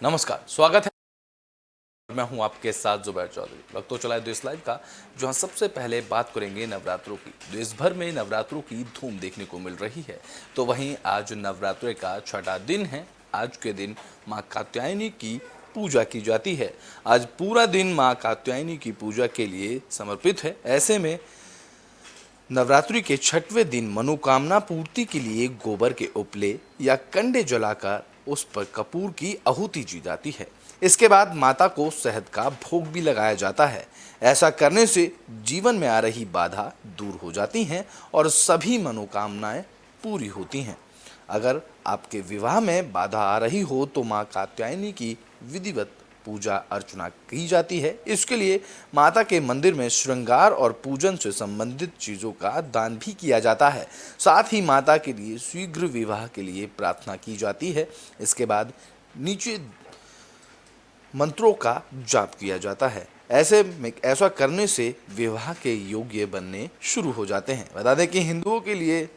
नमस्कार, स्वागत है। मैं हूं आपके साथ जुबैर चौधरी। वक्त तो चला है देश लाइव का, जहां सबसे पहले बात करेंगे नवरात्रों की। देश भर में नवरात्रों की धूम देखने को मिल रही है। तो वहीं आज नवरात्रे का छठा दिन है। आज के दिन मां कात्यायनी की पूजा की जाती है। आज पूरा दिन मां कात्यायनी की पूजा के लिए समर्पित है। ऐसे में नवरात्रि के छठवें दिन मनोकामना पूर्ति के लिए गोबर के उपले या कंडे जलाकर उस पर कपूर की आहुति दी जाती है। इसके बाद माता को शहद का भोग भी लगाया जाता है। ऐसा करने से जीवन में आ रही बाधा दूर हो जाती हैं और सभी मनोकामनाएं पूरी होती हैं। अगर आपके विवाह में बाधा आ रही हो तो माँ कात्यायनी की विधिवत पूजा अर्चना की जाती है। इसके लिए माता के मंदिर में श्रृंगार और पूजन से संबंधित चीजों का दान भी किया जाता है। साथ ही माता के लिए शीघ्र विवाह के लिए प्रार्थना की जाती है। इसके बाद नीचे मंत्रों का जाप किया जाता है। ऐसे में ऐसा करने से विवाह के योग्य बनने शुरू हो जाते हैं। बता दें कि हिंदुओं के लिए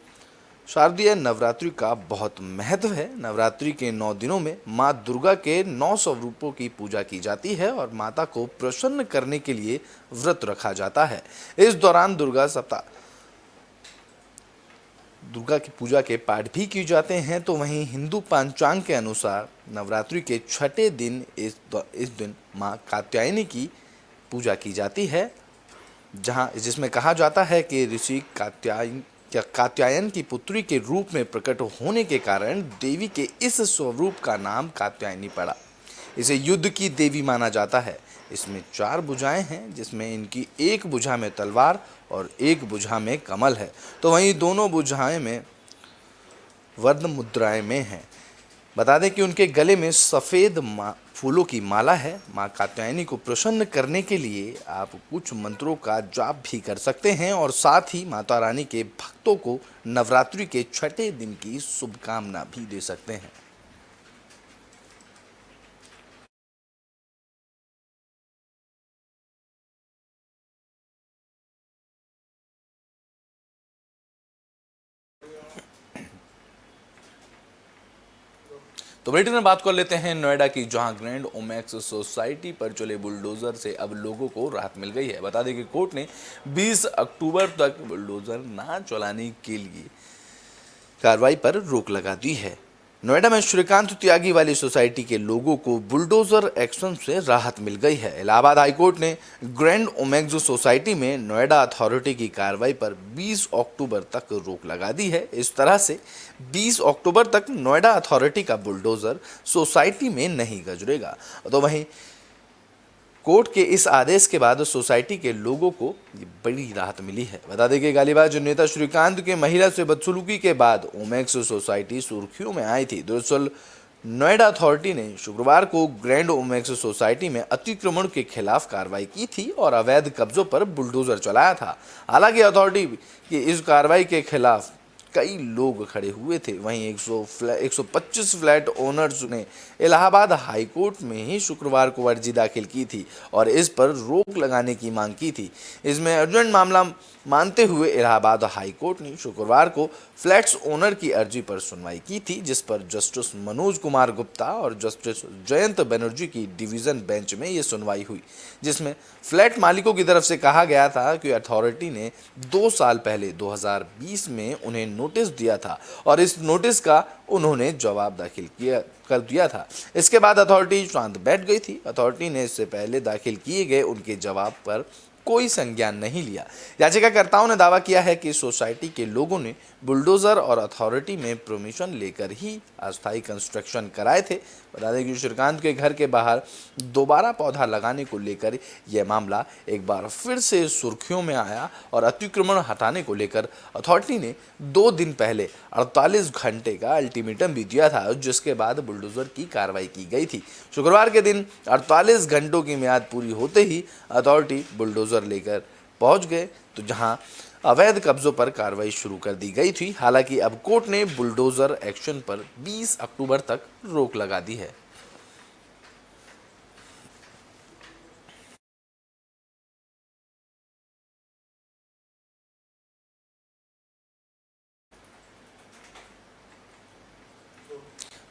शारदीय नवरात्रि का बहुत महत्व है। नवरात्रि के 9 दिनों में माँ दुर्गा के 9 स्वरूपों की पूजा की जाती है और माता को प्रसन्न करने के लिए व्रत रखा जाता है। इस दौरान दुर्गा की पूजा के पाठ भी किए जाते हैं। तो वहीं हिंदू पंचांग के अनुसार नवरात्रि के छठे दिन इस दिन माँ कात्यायनी की पूजा की जाती है, जहाँ जिसमें कहा जाता है कि ऋषि कात्यायन की पुत्री के रूप में प्रकट होने के कारण देवी के इस स्वरूप का नाम कात्यायनी पड़ा। इसे युद्ध की देवी माना जाता है। इसमें 4 भुजाएं हैं, जिसमें इनकी एक भुजा में तलवार और एक भुजा में कमल है। तो वहीं दोनों भुजाएं में वर्ण मुद्राएं में हैं। बता दें कि उनके गले में सफ़ेद फूलों की माला है। माँ कात्यायनी को प्रसन्न करने के लिए आप कुछ मंत्रों का जाप भी कर सकते हैं और साथ ही माता रानी के भक्तों को नवरात्रि के छठे दिन की शुभकामना भी दे सकते हैं। तो बुलेटिन में बात कर लेते हैं नोएडा की, जहां ग्रैंड ओमेक्स सोसाइटी पर चले बुलडोजर से अब लोगों को राहत मिल गई है। बता दें कि कोर्ट ने 20 अक्टूबर तक बुलडोजर ना चलाने के लिए कार्रवाई पर रोक लगा दी है। नोएडा में श्रीकांत त्यागी वाली सोसाइटी के लोगों को बुलडोजर एक्शन से राहत मिल गई है। इलाहाबाद हाईकोर्ट ने ग्रैंड ओमेक्स सोसाइटी में नोएडा अथॉरिटी की कार्रवाई पर 20 अक्टूबर तक रोक लगा दी है। इस तरह से 20 अक्टूबर तक नोएडा अथॉरिटी का बुलडोजर सोसाइटी में नहीं गुजरेगा। तो वहीं कोर्ट के इस आदेश के बाद सोसाइटी के लोगों को ये बड़ी राहत मिली है। बता दें कि गालीबाज नेता श्रीकांत के महिला से बदसलूकी के बाद ओमेक्स सोसाइटी सुर्खियों में आई थी। दरअसल नोएडा अथॉरिटी ने शुक्रवार को ग्रैंड ओमेक्स सोसाइटी में अतिक्रमण के खिलाफ कार्रवाई की थी और अवैध कब्जों पर बुलडोजर चलाया था। हालांकि अथॉरिटी की इस कार्रवाई के खिलाफ कई लोग खड़े हुए थे। वहीं 125 फ्लैट ओनर्स ने इलाहाबाद हाईकोर्ट में ही शुक्रवार को अर्जी दाखिल की थी और इस पर रोक लगाने की मांग की थी। इसमें अर्जेंट मामला मानते हुए इलाहाबाद हाईकोर्ट ने शुक्रवार को फ्लैट्स ओनर की अर्जी पर सुनवाई की थी, जिस पर जस्टिस मनोज कुमार गुप्ता और जस्टिस जयंत बनर्जी की डिवीजन बेंच में ये सुनवाई हुई, जिसमें फ्लैट मालिकों की तरफ से कहा गया था कि अथॉरिटी ने 2 साल पहले 2020 में उन्हें नोटिस दिया था और इस नोटिस का उन्होंने जवाब दाखिल कर दिया था। इसके बाद अथॉरिटी शांत बैठ गई थी। अथॉरिटी ने इससे पहले दाखिल किए गए उनके जवाब पर कोई संज्ञान नहीं लिया। याचिकाकर्ताओं ने दावा किया है कि सोसाइटी के लोगों ने बुलडोजर और अथॉरिटी में परमिशन लेकर ही अस्थायी कंस्ट्रक्शन कराए थे। बता दें कि श्रीकांत के घर के बाहर दोबारा पौधा लगाने को लेकर यह मामला एक बार फिर से सुर्खियों में आया और अतिक्रमण हटाने को लेकर अथॉरिटी ने 2 दिन पहले 48 घंटे का अल्टीमेटम भी दिया था, जिसके बाद बुलडोजर की कार्रवाई की गई थी। शुक्रवार के दिन 48 घंटों की मियाद पूरी होते ही अथॉरिटी बुलडोजर लेकर पहुंच गए, तो जहां अवैध कब्जों पर कार्रवाई शुरू कर दी गई थी। हालांकि अब कोर्ट ने बुलडोजर एक्शन पर 20 अक्टूबर तक रोक लगा दी है।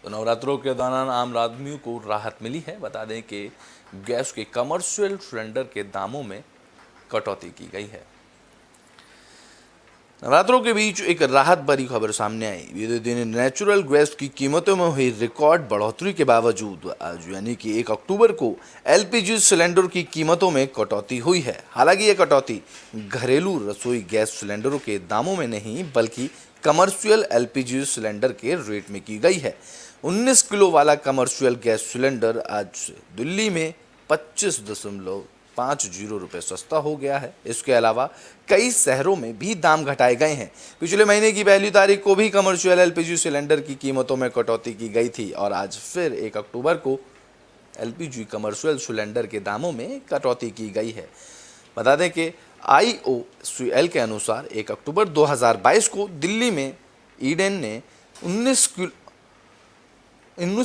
तो नवरात्रों के दौरान आम आदमियों को राहत मिली है। बता दें कि गैस के कमर्शियल सिलेंडर के दामों में कटौती की गई है। नवरात्रों के बीच एक राहत भरी खबर सामने आई। बीते दिन नेचुरल गैस की कीमतों में हुई रिकॉर्ड बढ़ोतरी के बावजूद आज यानी कि 1 अक्टूबर को एलपीजी सिलेंडर की कीमतों में कटौती हुई है। हालांकि ये कटौती घरेलू रसोई गैस सिलेंडरों के दामों में नहीं बल्कि कमर्शियल एलपीजी सिलेंडर के रेट में की गई है। 19 किलो वाला कमर्शियल गैस सिलेंडर आज दिल्ली में 25.50 रुपये सस्ता हो गया है। इसके अलावा कई शहरों में भी दाम घटाए गए हैं। पिछले महीने की 1 तारीख को भी कमर्शियल एलपीजी सिलेंडर की कीमतों में कटौती की गई थी और आज फिर 1 अक्टूबर को एलपीजी कमर्शियल सिलेंडर के दामों में कटौती की गई है। बता दें कि IOCL के अनुसार 1 अक्टूबर 2022 को दिल्ली में ईडेन ने 19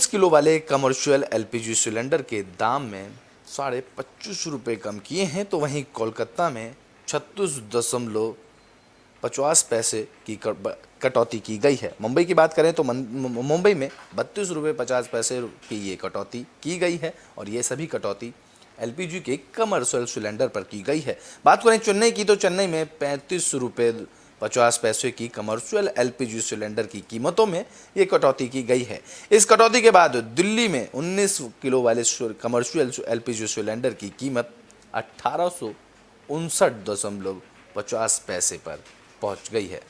किलो वाले कमर्शियल एलपीजी सिलेंडर के दाम में 25.5 रुपये कम किए हैं, तो वहीं कोलकाता में 36.50 की कटौती की गई है। मुंबई की बात करें तो मुंबई में 32.50 की ये कटौती की गई है और ये सभी कटौती एलपीजी के कमर्शियल सिलेंडर पर की गई है। बात करें चेन्नई की तो चेन्नई में 35.50 की कमर्शियल एलपीजी सिलेंडर की कीमतों में ये कटौती की गई है। इस कटौती के बाद दिल्ली में 19 किलो वाले कमर्शियल एलपीजी सिलेंडर की कीमत 1859.50 पर पहुंच गई है।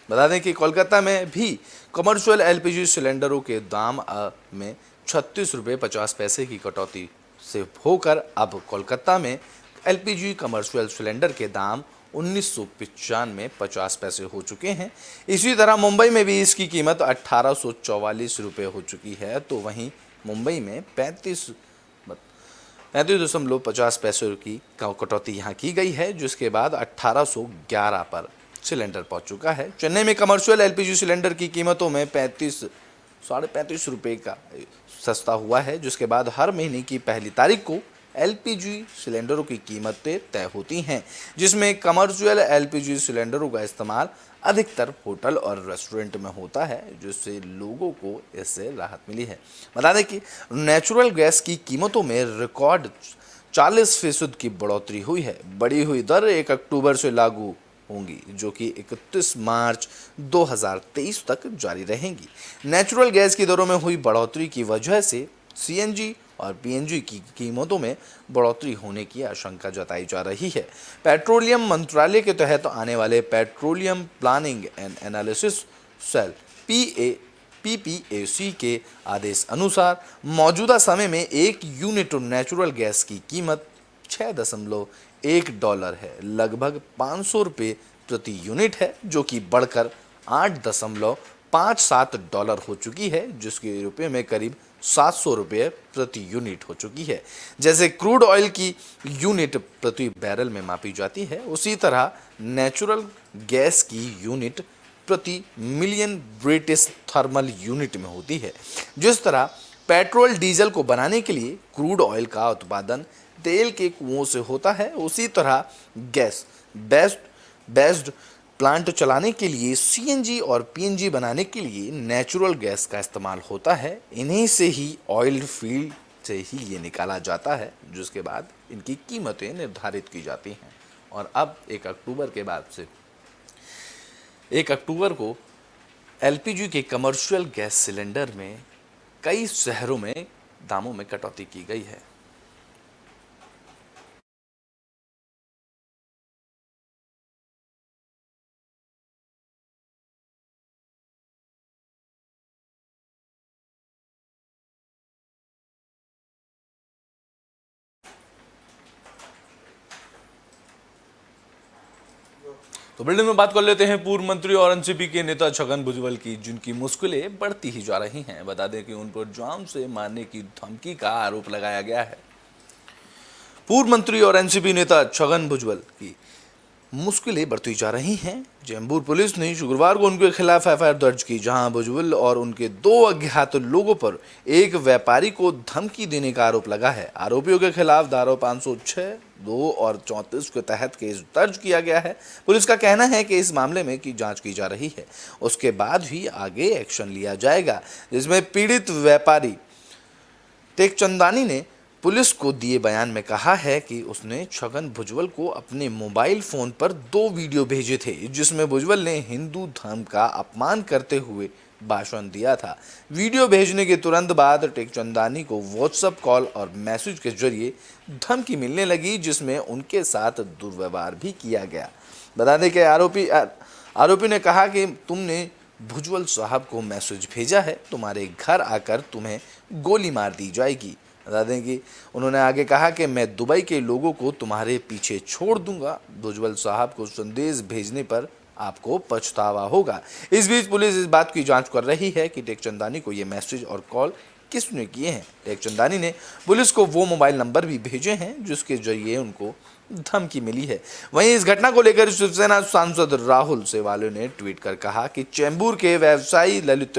बता दें कि कोलकाता में भी कमर्शियल एलपीजी सिलेंडरों के दाम में 36.50 की कटौती से होकर अब कोलकाता में एलपीजी कमर्शियल सिलेंडर के दाम 1995.50 हो चुके हैं। इसी तरह मुंबई में भी इसकी कीमत 1844 हो चुकी है, तो वहीं मुंबई में 35.50 की कटौती यहाँ की गई है, जिसके बाद 1811 पर सिलेंडर पहुँच चुका है। चेन्नई में कमर्शियल एलपीजी सिलेंडर की कीमतों में 35.35 रुपये का सस्ता हुआ है, जिसके बाद हर महीने की 1 तारीख को एलपीजी सिलेंडरों की कीमतें तय होती हैं, जिसमें कमर्शियल एलपीजी सिलेंडरों का इस्तेमाल अधिकतर होटल और रेस्टोरेंट में होता है, जिससे लोगों को इससे राहत मिली है। बता दें कि नेचुरल गैस की कीमतों में रिकॉर्ड 40% की बढ़ोतरी हुई है। बढ़ी हुई दर 1 अक्टूबर से लागू होंगी, जो कि 31 मार्च 2023 तक जारी रहेंगी। नेचुरल गैस की दरों में हुई बढ़ोतरी की वजह से सीएनजी और पीएनजी की कीमतों में बढ़ोतरी होने की आशंका जताई जा रही है। पेट्रोलियम मंत्रालय के तहत आने वाले petroleum planning and analysis cell PPAC के आदेश अनुसार मौजूदा समय में 1 यूनिट नेचुरल गैस की कीमत $6.1 है, लगभग 500 रुपये प्रति यूनिट है, जो कि बढ़कर $8.57 हो चुकी है, जिसके रुपये में करीब 700 रुपये प्रति यूनिट हो चुकी है। जैसे क्रूड ऑयल की यूनिट प्रति बैरल में मापी जाती है, उसी तरह नेचुरल गैस की यूनिट प्रति मिलियन ब्रिटिश थर्मल यूनिट में होती है। जिस तरह पेट्रोल डीजल को बनाने के लिए क्रूड ऑयल का उत्पादन तेल के कुओं से होता है, उसी तरह गैस बेस्ड प्लांट चलाने के लिए सीएनजी और पीएनजी बनाने के लिए नेचुरल गैस का इस्तेमाल होता है। इन्हीं से ही ऑयल फील्ड से ही ये निकाला जाता है, जिसके बाद इनकी कीमतें निर्धारित की जाती हैं। और अब 1 अक्टूबर के बाद से 1 अक्टूबर को एलपीजी के कमर्शियल गैस सिलेंडर में कई शहरों में दामों में कटौती की गई है। तो बुलेटिन में बात कर लेते हैं पूर्व मंत्री और एनसीपी के नेता छगन भुजबल की, जिनकी मुश्किलें बढ़ती ही जा रही हैं। बता दें कि उन पर जान से मारने की धमकी का आरोप लगाया गया है। पूर्व मंत्री और एनसीपी नेता छगन भुजबल की मुश्किलें बढ़ती जा रही हैं। चैम्बूर पुलिस ने शुक्रवार को उनके खिलाफ एफआईआर दर्ज की, जहां भुजबल और उनके 2 अज्ञात लोगों पर एक व्यापारी को धमकी देने का आरोप लगा है। आरोपियों के खिलाफ धारा 506, 2 और 34 के तहत केस दर्ज किया गया है। पुलिस का कहना है कि इस मामले में की जांच की जा रही है, उसके बाद ही आगे एक्शन लिया जाएगा, जिसमें पीड़ित व्यापारी टेकचंदानी ने पुलिस को दिए बयान में कहा है कि उसने छगन भुजबल को अपने मोबाइल फोन पर 2 वीडियो भेजे थे, जिसमें भुजबल ने हिंदू धर्म का अपमान करते हुए भाषण दिया था। वीडियो भेजने के तुरंत बाद टेकचंदानी को व्हाट्सएप कॉल और मैसेज के जरिए धमकी मिलने लगी, जिसमें उनके साथ दुर्व्यवहार भी किया गया। बता दें कि आरोपी ने कहा कि तुमने भुजबल साहब को मैसेज भेजा है, तुम्हारे घर आकर तुम्हें गोली मार दी जाएगी। बता दें कि उन्होंने आगे कहा कि मैं दुबई के लोगों को तुम्हारे पीछे छोड़ दूंगा। भुजबल साहब को संदेश भेजने पर आपको पछतावा होगा। इस बीच पुलिस इस बात की जांच कर रही है कि टेकचंदानी को ये मैसेज और कॉल किसने किए हैं। टेकचंदानी ने पुलिस को वो मोबाइल नंबर भी भेजे हैं जिसके जरिए उनको धमकी मिली है। वहीं इस घटना को लेकर शिवसेना सांसद राहुल सेवाले ने ट्वीट कर कहा कि चैम्बूर के व्यवसायी ललित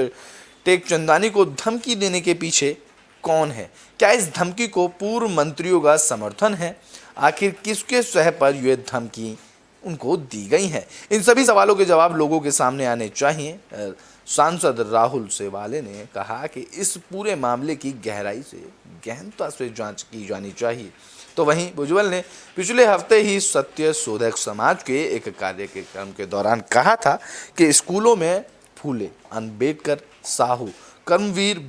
टेकचंदानी को धमकी देने के पीछे कौन है? क्या इस धमकी को पूर्व मंत्रियों का समर्थन है? आखिर किसके सह पर यह धमकी उनको दी गई है? इन सभी सवालों के जवाब लोगों के सामने आने चाहिए। सांसद राहुल सेवाले ने कहा कि इस पूरे मामले की गहराई से गहनता से जांच की जानी चाहिए। तो वहीं भुजबल ने पिछले हफ्ते ही सत्य शोधक समाज के एक कार्यक्रम के दौरान कहा था कि स्कूलों में फूले, अंबेडकर, साहू, कर्मवीर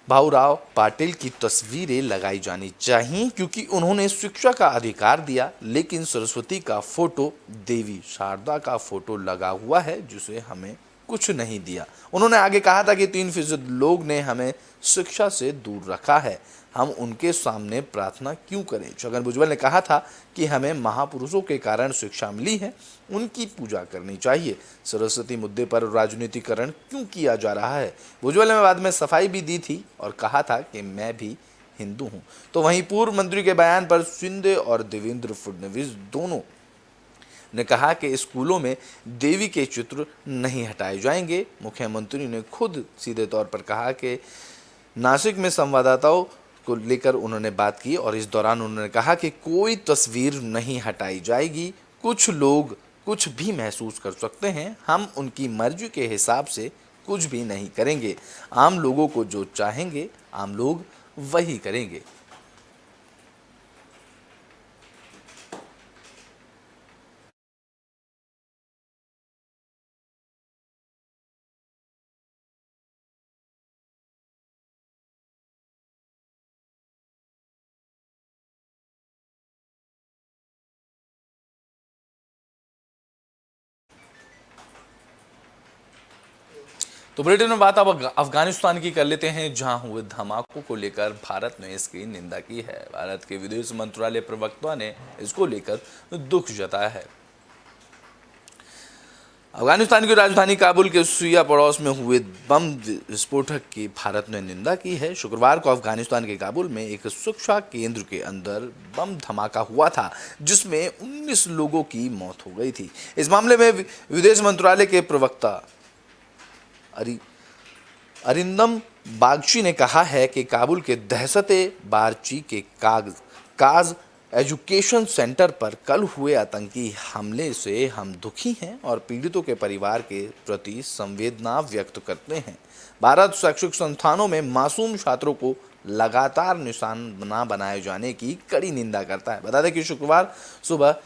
भाऊराव पाटिल की तस्वीरें लगाई जानी चाहिए, क्योंकि उन्होंने शिक्षा का अधिकार दिया, लेकिन सरस्वती का फोटो, देवी शारदा का फोटो लगा हुआ है जिसे हमें कुछ नहीं दिया। उन्होंने आगे कहा था कि 3% लोग ने हमें शिक्षा से दूर रखा है, हम उनके सामने प्रार्थना क्यों करें। छगन भुजबल ने कहा था कि हमें महापुरुषों के कारण शिक्षा मिली है, उनकी पूजा करनी चाहिए। सरस्वती मुद्दे पर राजनीतिकरण क्यों किया जा रहा है? भुजबल ने बाद में सफाई भी दी थी और कहा था कि मैं भी हिंदू हूं। तो वहीं पूर्व मंत्री के बयान पर शिंदे और देवेंद्र फडणवीस दोनों ने कहा कि स्कूलों में देवी के चित्र नहीं हटाए जाएंगे। मुख्यमंत्री ने खुद सीधे तौर पर कहा कि नासिक में संवाददाताओं को लेकर उन्होंने बात की और इस दौरान उन्होंने कहा कि कोई तस्वीर नहीं हटाई जाएगी। कुछ लोग कुछ भी महसूस कर सकते हैं, हम उनकी मर्जी के हिसाब से कुछ भी नहीं करेंगे। आम लोगों को जो चाहेंगे आम लोग वही करेंगे। तो बुलेटिन में बात अब अफगानिस्तान की कर लेते हैं, जहां हुए धमाकों को लेकर भारत ने इसकी निंदा की है। भारत के विदेश मंत्रालय प्रवक्ता ने इसको लेकर दुख जताया है। अफगानिस्तान की राजधानी काबुल के शिया पड़ोस में हुए बम विस्फोटक की भारत ने निंदा की है। शुक्रवार को अफगानिस्तान के काबुल में एक शिक्षा केंद्र के अंदर बम धमाका हुआ था, जिसमें 19 लोगों की मौत हो गई थी। इस मामले में विदेश मंत्रालय के प्रवक्ता अरिंदम बागची ने कहा है कि काबुल के दहशते बारची के काज एजुकेशन सेंटर पर कल हुए आतंकी हमले से हम दुखी हैं और पीड़ितों के परिवार के प्रति संवेदना व्यक्त करते हैं। भारत शैक्षिक संस्थानों में मासूम छात्रों को लगातार निशाना बनाए जाने की कड़ी निंदा करता है। बता दें कि शुक्रवार सुबह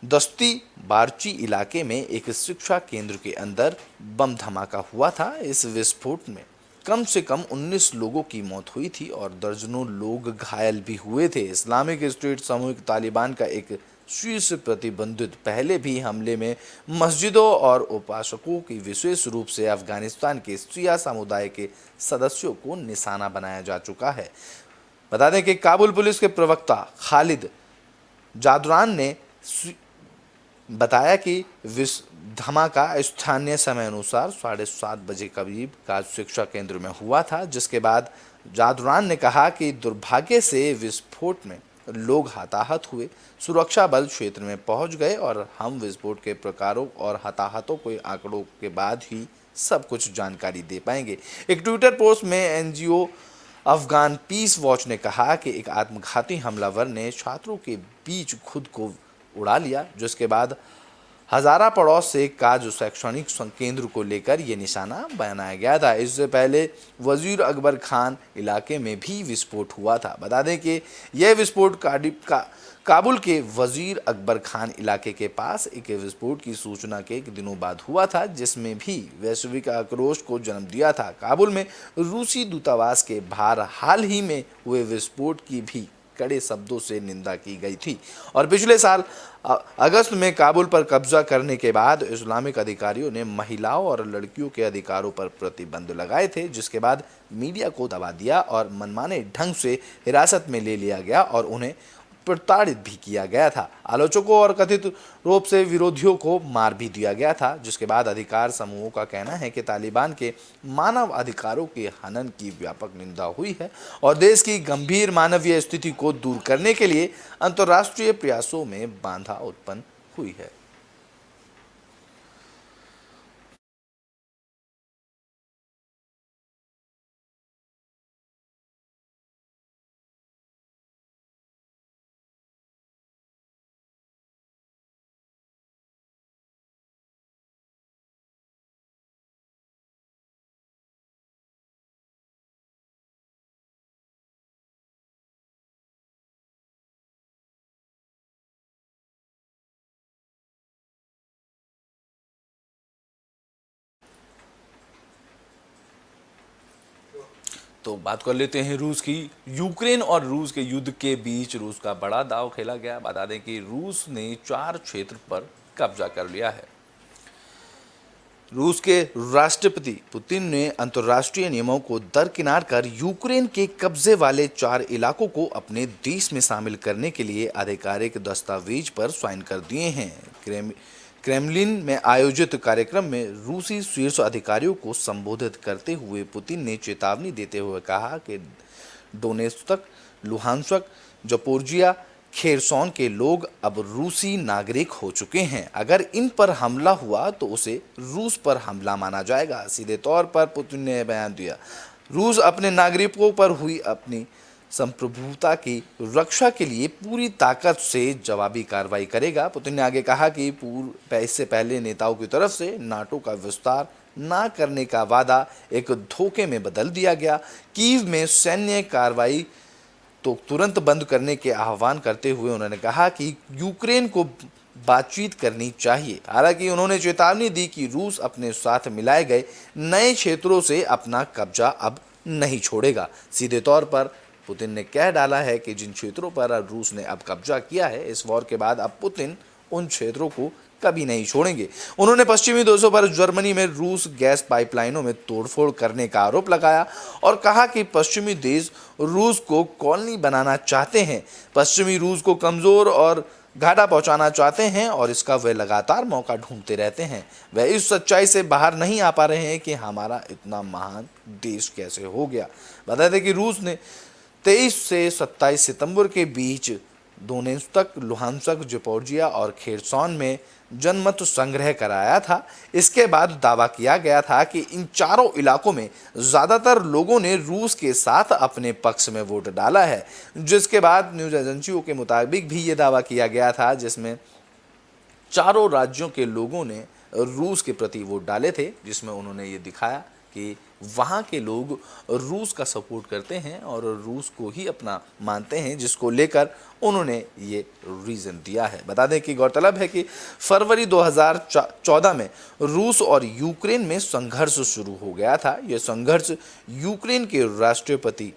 दस्ती बारची इलाके में एक शिक्षा केंद्र के अंदर बम धमाका हुआ था। इस विस्फोट में कम से कम 19 लोगों की मौत हुई थी और दर्जनों लोग घायल भी हुए थे। इस्लामिक स्टेट सामूहिक तालिबान का एक शीर्ष प्रतिबंधित पहले भी हमले में मस्जिदों और उपासकों की विशेष रूप से अफगानिस्तान के शिया समुदाय के सदस्यों को निशाना बनाया जा चुका है। बता दें कि काबुल पुलिस के प्रवक्ता खालिद जादरान ने बताया कि धमाका स्थानीय समय अनुसार 7:30 बजे करीब का शिक्षा केंद्र में हुआ था, जिसके बाद जादरान ने कहा कि दुर्भाग्य से विस्फोट में लोग हताहत हुए। सुरक्षा बल क्षेत्र में पहुंच गए और हम विस्फोट के प्रकारों और हताहतों के आंकड़ों के बाद ही सब कुछ जानकारी दे पाएंगे। एक ट्विटर पोस्ट में एनजीओ अफगान पीस वॉच ने कहा कि एक आत्मघाती हमलावर ने छात्रों के बीच खुद को उड़ा लिया, जिसके बाद हजारा पड़ोस से का जो शैक्षणिक केंद्र को लेकर यह निशाना बनाया गया था। इससे पहले वजीर अकबर खान इलाके में भी विस्फोट हुआ था। बता दें कि यह विस्फोट काबुल के वजीर अकबर खान इलाके के पास एक विस्फोट की सूचना के दिनों बाद हुआ था, जिसमें भी वैश्विक आक्रोश को जन्म दिया था। काबुल में रूसी दूतावास के बाहर हाल ही में हुए विस्फोट की भी कड़े शब्दों से निंदा की गई थी और पिछले साल अगस्त में काबुल पर कब्जा करने के बाद इस्लामिक अधिकारियों ने महिलाओं और लड़कियों के अधिकारों पर प्रतिबंध लगाए थे, जिसके बाद मीडिया को दबा दिया और मनमाने ढंग से हिरासत में ले लिया गया और उन्हें प्रताड़ित भी किया गया था। आलोचकों और कथित रूप से विरोधियों को मार भी दिया गया था, जिसके बाद अधिकार समूहों का कहना है कि तालिबान के मानव अधिकारों के हनन की व्यापक निंदा हुई है और देश की गंभीर मानवीय स्थिति को दूर करने के लिए अंतर्राष्ट्रीय प्रयासों में बाधा उत्पन्न हुई है। तो बात कर लेते हैं रूस की। यूक्रेन और रूस के युद्ध के बीच रूस का बड़ा दांव खेला गया। बता दें कि रूस ने 4 क्षेत्र पर कब्जा कर लिया है। रूस के राष्ट्रपति पुतिन ने अंतर्राष्ट्रीय नियमों को दरकिनार कर यूक्रेन के कब्जे वाले 4 इलाकों को अपने देश में शामिल करने के लिए आधिकारिक दस्तावेज पर साइन कर दिए हैं। क्रेमलिन में आयोजित कार्यक्रम में रूसी शीर्ष अधिकारियों को संबोधित करते हुए पुतिन ने चेतावनी देते हुए कहा कि डोनेत्स्क, लुहांस्क, जपोरिजिया, खेरसौन के लोग अब रूसी नागरिक हो चुके हैं। अगर इन पर हमला हुआ तो उसे रूस पर हमला माना जाएगा। सीधे तौर पर पुतिन ने बयान दिया, रूस अपने नागरिकों पर हुई अपनी संप्रभुता की रक्षा के लिए पूरी ताकत से जवाबी कार्रवाई करेगा। पुतिन ने आगे कहा कि इससे पहले नेताओं की तरफ से नाटो का विस्तार न करने का वादा एक धोखे में बदल दिया गया। कीव में सैन्य कार्रवाई तो तुरंत बंद करने के आह्वान करते हुए उन्होंने कहा कि यूक्रेन को बातचीत करनी चाहिए। हालांकि उन्होंने चेतावनी दी कि रूस अपने साथ मिलाए गए नए क्षेत्रों से अपना कब्जा अब नहीं छोड़ेगा। सीधे तौर पर पुतिन ने कह डाला है कि जिन क्षेत्रों पर रूस ने अब कब्जा किया है, इस वॉर के बाद अब पुतिन उन क्षेत्रों को कभी नहीं छोड़ेंगे। उन्होंने पश्चिमी देशों पर जर्मनी में रूस गैस पाइपलाइनों में तोड़फोड़ करने का आरोप लगाया और कहा कि पश्चिमी देश रूस को कॉलोनी बनाना चाहते हैं, पश्चिमी रूस को कमजोर और घाटा पहुंचाना चाहते हैं और इसका वे लगातार मौका ढूंढते रहते हैं। वे इस सच्चाई से बाहर नहीं आ पा रहे हैं कि हमारा इतना महान देश कैसे हो गया। बता दें कि रूस ने 23 से 27 सितंबर के बीच डोनेत्स्क, लुहांस्क, जपोरिजिया और खेरसौन में जनमत संग्रह कराया था। इसके बाद दावा किया गया था कि इन चारों इलाकों में ज़्यादातर लोगों ने रूस के साथ अपने पक्ष में वोट डाला है, जिसके बाद न्यूज़ एजेंसियों के मुताबिक भी ये दावा किया गया था, जिसमें चारों राज्यों के लोगों ने रूस के प्रति वोट डाले थे, जिसमें उन्होंने ये दिखाया कि वहाँ के लोग रूस का सपोर्ट करते हैं और रूस को ही अपना मानते हैं, जिसको लेकर उन्होंने ये रीज़न दिया है। बता दें कि गौरतलब है कि फरवरी 2014 में रूस और यूक्रेन में संघर्ष शुरू हो गया था। यह संघर्ष यूक्रेन के राष्ट्रपति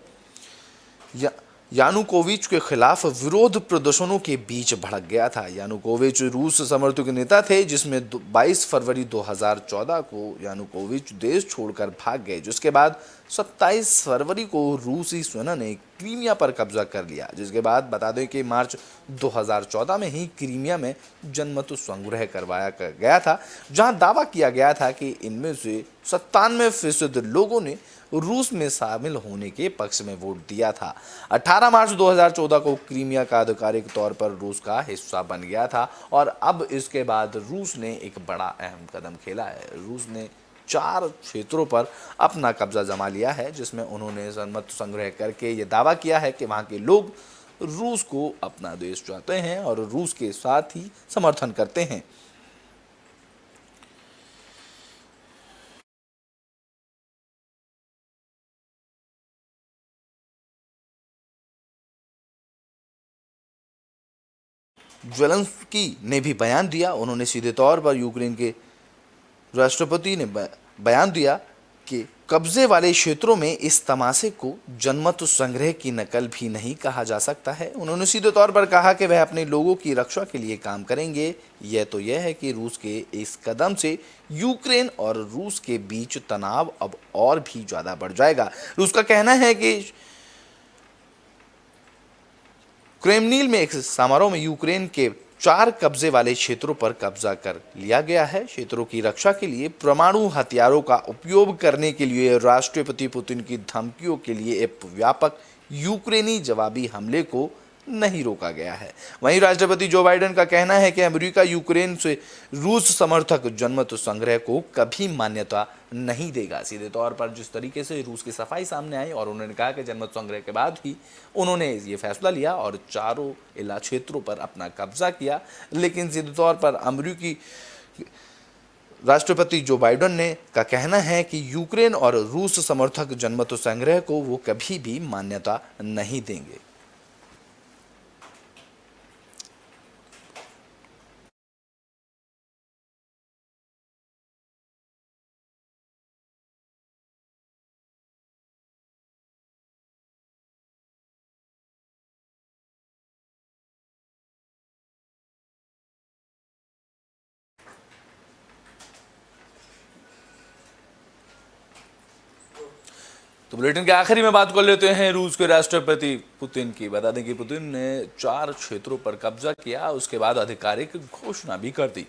यानुकोविच के खिलाफ विरोध प्रदर्शनों के बीच भड़क गया था। यानुकोविच रूस समर्थक नेता थे, जिसमें 22 फरवरी 2014 को यानुकोविच देश छोड़कर भाग गए, जिसके बाद 27 फरवरी को रूसी सेना ने क्रीमिया पर कब्जा कर लिया। जिसके बाद बता दें कि मार्च 2014 में ही क्रीमिया में जनमत संग्रह करवाया गया था, जहां दावा किया गया था कि इनमें से 97% लोगों ने रूस में शामिल होने के पक्ष में वोट दिया था। 18 मार्च 2014 को क्रीमिया का आधिकारिक तौर पर रूस का हिस्सा बन गया था और अब इसके बाद रूस ने एक बड़ा अहम कदम खेला है। रूस ने 4 क्षेत्रों पर अपना कब्जा जमा लिया है, जिसमें उन्होंने जनमत संग्रह करके ये दावा किया है कि वहाँ के लोग रूस को अपना देश चाहते हैं और रूस के साथ ही समर्थन करते हैं। ज़ेलेंस्की ने भी बयान दिया। उन्होंने सीधे तौर पर यूक्रेन के राष्ट्रपति ने बयान दिया कि कब्जे वाले क्षेत्रों में इस तमाशे को जनमत संग्रह की नकल भी नहीं कहा जा सकता है। उन्होंने सीधे तौर पर कहा कि वह अपने लोगों की रक्षा के लिए काम करेंगे। यह है कि रूस के इस कदम से यूक्रेन और रूस के बीच तनाव अब और भी ज़्यादा बढ़ जाएगा। रूस का कहना है कि क्रेमलिन में एक समारोह में यूक्रेन के 4 कब्जे वाले क्षेत्रों पर कब्जा कर लिया गया है। क्षेत्रों की रक्षा के लिए परमाणु हथियारों का उपयोग करने के लिए राष्ट्रपति पुतिन की धमकियों के लिए एक व्यापक यूक्रेनी जवाबी हमले को नहीं रोका गया है। वहीं राष्ट्रपति जो बाइडेन का कहना है कि अमेरिका यूक्रेन से रूस समर्थक जनमत संग्रह को कभी मान्यता नहीं देगा। सीधे तौर पर जिस तरीके से रूस की सफाई सामने आई और उन्होंने कहा कि जनमत संग्रह के बाद ही उन्होंने ये फैसला लिया और चारों क्षेत्रों पर अपना कब्जा किया, लेकिन सीधे तौर पर अमेरिकी राष्ट्रपति जो बाइडेन ने का कहना है कि यूक्रेन और रूस समर्थक जनमत संग्रह को वो कभी भी मान्यता नहीं देंगे। तो बुलेटिन के आखिरी में बात कर लेते हैं रूस के राष्ट्रपति पुतिन की। बता दें कि पुतिन ने 4 क्षेत्रों पर कब्जा किया, उसके बाद आधिकारिक घोषणा भी कर दी।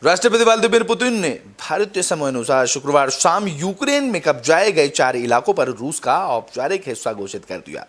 राष्ट्रपति व्लादिमीर पुतिन ने भारतीय समय अनुसार शुक्रवार शाम यूक्रेन में कब्जाए गए 4 इलाकों पर रूस का औपचारिक हिस्सा घोषित कर दिया।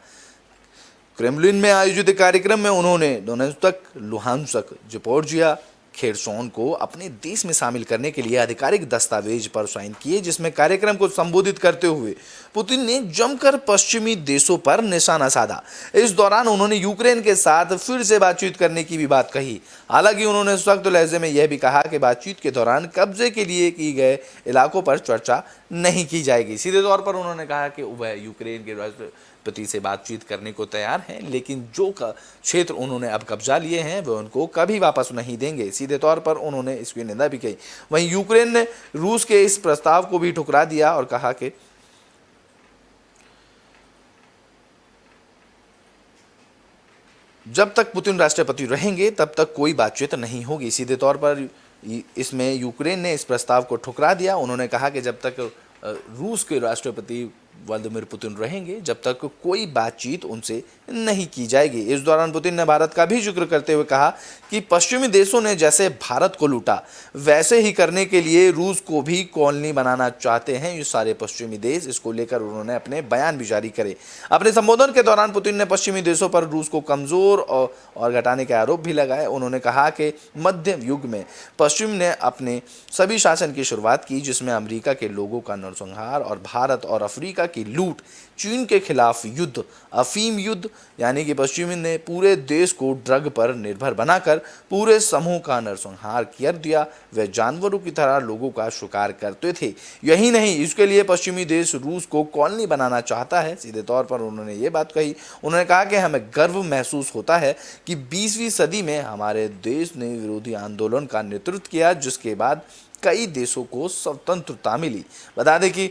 क्रेमलिन में आयोजित कार्यक्रम में उन्होंने डोनेत्स्क, लुहांस्क, ज़पोरिज़िया, खेरसोन को अपने देश में शामिल करने के लिए आधिकारिक दस्तावेज पर साइन किए, जिसमें कार्यक्रम को संबोधित करते हुए पुतिन ने जमकर पश्चिमी देशों पर निशाना साधा। इस दौरान उन्होंने यूक्रेन के साथ फिर से बातचीत करने की भी बात कही। हालांकि उन्होंने सख्त लहजे में यह भी कहा कि बातचीत के दौरान कब्जे के लिए किए गए इलाकों पर चर्चा नहीं की जाएगी। सीधे तौर पर उन्होंने कहा कि वह यूक्रेन के राष्ट्रपति से बातचीत करने को तैयार हैं, लेकिन जो क्षेत्र उन्होंने अब कब्जा लिए हैं वे उनको कभी वापस नहीं देंगे। सीधे तौर पर उन्होंने इसकी निंदा भी की। वहीं यूक्रेन ने रूस के इस प्रस्ताव को भी ठुकरा दिया और कहा कि जब तक पुतिन राष्ट्रपति रहेंगे तब तक कोई बातचीत नहीं होगी। सीधे तौर पर इसमें यूक्रेन ने इस प्रस्ताव को ठुकरा दिया। उन्होंने कहा कि जब तक रूस के राष्ट्रपति व्लादिमीर पुतिन रहेंगे जब तक कोई बातचीत उनसे नहीं की जाएगी। इस दौरान पुतिन ने भारत का भी जिक्र करते हुए कहा कि पश्चिमी देशों ने जैसे भारत को लूटा वैसे ही करने के लिए रूस को भी कॉलोनी बनाना चाहते हैं ये सारे पश्चिमी देश। इसको लेकर उन्होंने अपने बयान भी जारी करे। अपने संबोधन के दौरान पुतिन ने पश्चिमी देशों पर रूस को कमजोर और घटाने के आरोप भी लगाए। उन्होंने कहा कि मध्य युग में पश्चिम ने अपने सभी शासन की शुरुआत की, जिसमें अमेरिका के लोगों का नरसंहार और भारत और अफ्रीका की लूट, चीन के खिलाफ युद्ध, अफीम युद्ध, यानी कि पश्चिमी ने पूरे देश को ड्रग पर निर्भर बनाकर पूरे समूह का नरसंहार कर दिया। वे जानवरों की तरह लोगों का शिकार करते थे। यही नहीं, इसके लिए पश्चिमी देश रूस को कॉलोनी बनाना चाहता है। सीधे तौर पर उन्होंने ये बात कही। उन्होंने कहा कि हमें गर्व महसूस होता है कि 20वीं सदी में हमारे देश ने विरोधी आंदोलन का नेतृत्व किया, जिसके बाद कई देशों को स्वतंत्रता मिली। बता दें कि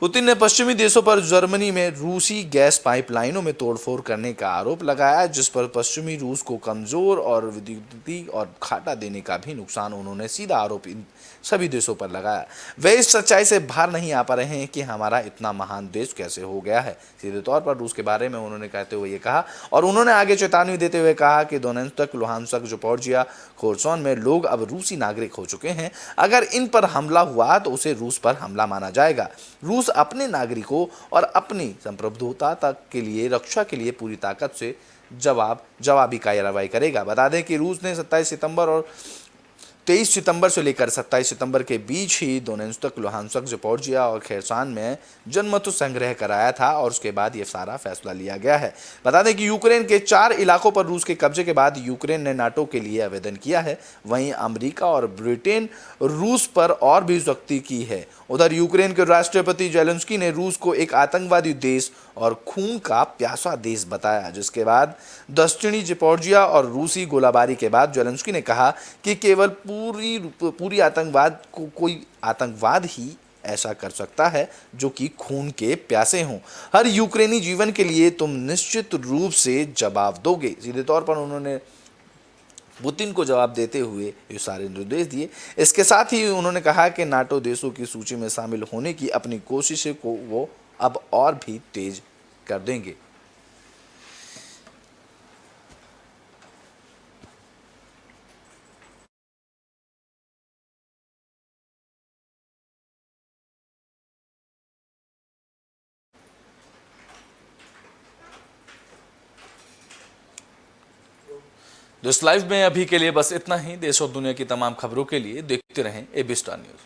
पुतिन ने पश्चिमी देशों पर जर्मनी में रूसी गैस पाइपलाइनों में तोड़फोड़ करने का आरोप लगाया, जिस पर पश्चिमी रूस को कमजोर और विद्युतीय और घाटा देने का भी नुकसान उन्होंने सीधा आरोप इन सभी देशों पर लगाया। वे इस सच्चाई से बाहर नहीं आ पा रहे हैं कि हमारा इतना महान देश कैसे हो गया है। सीधे तौर पर रूस के बारे में उन्होंने कहते हुए ये कहा और उन्होंने आगे चेतावनी देते हुए कहा कि दोनेत्स्क, लुहांस्क, ज़पोरिज़िया, खोर्सन में लोग अब रूसी नागरिक हो चुके हैं। अगर इन पर हमला हुआ तो उसे रूस पर हमला माना जाएगा। रूस अपने नागरिकों और अपनी संप्रभुता के लिए रक्षा के लिए पूरी ताकत से जवाबी कार्रवाई करेगा। बता दें कि रूस ने 27 सितंबर और 23 सितंबर से लेकर 27 सितंबर के बीच ही दोनेत्स्क, लुहांस्क, ज़पोरिज़िया और खेर्सन में जनमत संग्रह कराया था और उसके बाद ये सारा फैसला लिया गया है। बता दें कि यूक्रेन के 4 इलाकों पर रूस के कब्जे के बाद यूक्रेन ने नाटो के लिए आवेदन किया है। वहीं अमेरिका और ब्रिटेन रूस पर और भी सख्ती की है। उधर यूक्रेन के राष्ट्रपति जेलेंस्की ने रूस को एक आतंकवादी देश और खून का प्यासा देश बताया, जिसके बाद दक्षिणी ज़पोरिज़िया और रूसी गोलाबारी के बाद जेलेंस्की ने कहा कि केवल पूरी आतंकवाद को कोई आतंकवाद ही ऐसा कर सकता है जो कि खून के प्यासे हों। हर यूक्रेनी जीवन के लिए तुम निश्चित रूप से जवाब दोगे। सीधे तौर पर उन्होंने पुतिन को जवाब देते हुए ये सारे निर्देश दिए। इसके साथ ही उन्होंने कहा कि नाटो देशों की सूची में शामिल होने की अपनी कोशिशों को वो अब और भी तेज कर देंगे। इस लाइव में अभी के लिए बस इतना ही। देश और दुनिया की तमाम खबरों के लिए देखते रहें एबी स्टार न्यूज़।